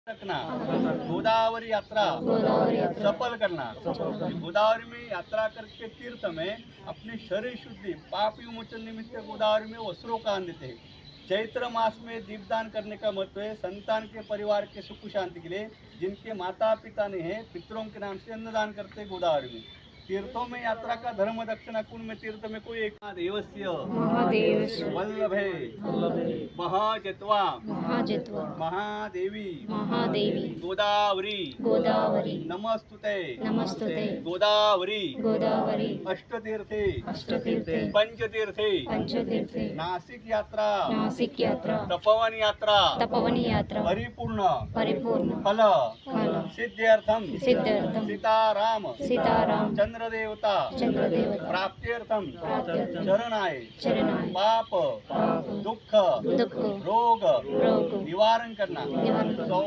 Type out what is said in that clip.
रखना, गोदावरी यात्रा सफल करना। गोदावरी में यात्रा करके तीर्थ में अपने शरीर शुद्धि पाप विमोचन निमित्त गोदावरी में वस्त्रों का दान देते हैं। चैत्र मास में दीपदान करने का महत्व है। संतान के परिवार के सुख शांति के लिए जिनके माता पिता नहीं है पितरों के नाम से अन्नदान करते हैं गोदावरी में। तीर्थों में यात्रा का धर्म दक्षिणा कुंड में तीर्थ में कोई एक महादेवस्य वल्लभे महाजत्वा महादेवी गोदावरी नमस्तुते गोदावरी अष्टतीर्थे पंचतीर्थे नासिक यात्रा तपोवन यात्रा तपोवन यात्रा परिपूर्ण फल सिद्ध्यर्थम सीताराम चंद्रदेवता प्राप्त्यर्थम चरणाय पाप दुख रोग निवारण करना।